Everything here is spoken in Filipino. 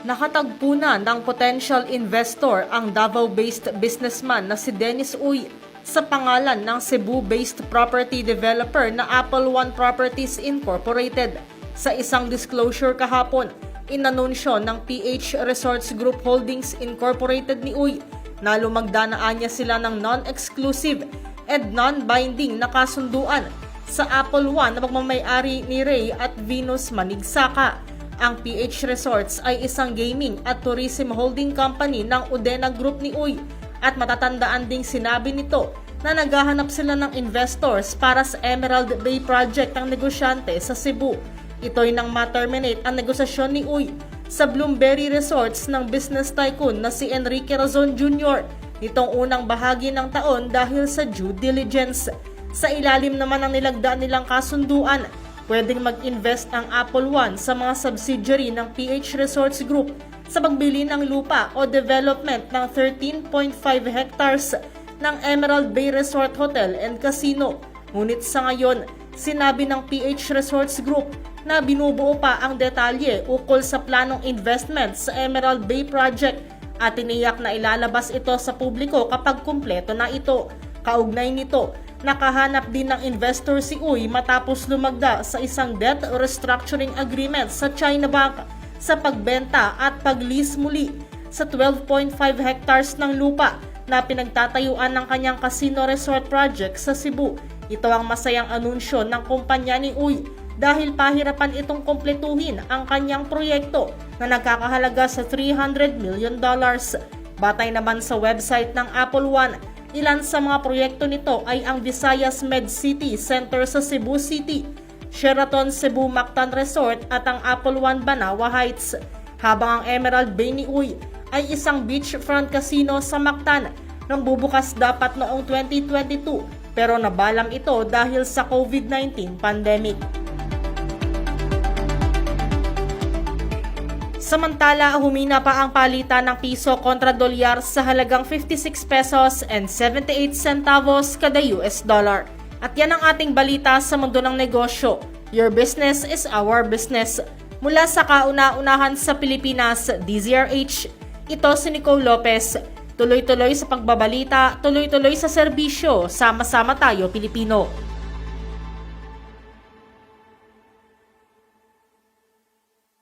Nakatagpo na ng potential investor ang Davao-based businessman na si Dennis Uy sa pangalan ng Cebu-based property developer na Apple One Properties Incorporated. Sa isang disclosure kahapon, inanunsyo ng PH Resorts Group Holdings Incorporated ni Uy na lumagdanaan niya sila ng non-exclusive and non-binding na kasunduan sa Apple One na pagmamayari ni Ray at Venus Manigsaka. Ang PH Resorts ay isang gaming at tourism holding company ng Udena Group ni Uy at matatandaan ding sinabi nito na naghahanap sila ng investors para sa Emerald Bay Project ng negosyante sa Cebu. Ito'y nang ma-terminate ang negosasyon ni Uy sa Bloomberry Resorts ng business tycoon na si Enrique Razon Jr. nitong unang bahagi ng taon dahil sa due diligence. Sa ilalim naman ng nilagdaan nilang kasunduan, pwedeng mag-invest ang Apple One sa mga subsidiary ng PH Resorts Group sa pagbili ng lupa o development ng 13.5 hectares ng Emerald Bay Resort Hotel and Casino. Ngunit sa ngayon, sinabi ng PH Resorts Group na binubuo pa ang detalye ukol sa planong investment sa Emerald Bay Project at tiniyak na ilalabas ito sa publiko kapag kumpleto na ito. Kaugnay nito, nakahanap din ng investor si Uy matapos lumagda sa isang debt restructuring agreement sa China Bank sa pagbenta at pag-lease muli sa 12.5 hectares ng lupa na pinagtatayuan ng kanyang casino resort project sa Cebu. Ito ang masayang anunsyo ng kumpanya ni Uy dahil pahirapan itong kumpletuhin ang kanyang proyekto na nagkakahalaga sa $300 million. Batay naman sa website ng Apple One, ilan sa mga proyekto nito ay ang Visayas Med City Center sa Cebu City, Sheraton Cebu Mactan Resort at ang Apple One Banawa Heights. Habang ang Emerald Bay ni Uy ay isang beachfront casino sa Mactan nang bubukas dapat noong 2022 pero nabalam ito dahil sa COVID-19 pandemic. Samantala, humina pa ang palitan ng piso kontra dolyar sa halagang 56 pesos and 78 centavos kada US dollar. At yan ang ating balita sa mundo ng negosyo. Your business is our business. Mula sa kauna-unahan sa Pilipinas, DZRH, ito si Nicole Lopez. Tuloy-tuloy sa pagbabalita, tuloy-tuloy sa serbisyo. Sama-sama tayo, Pilipino.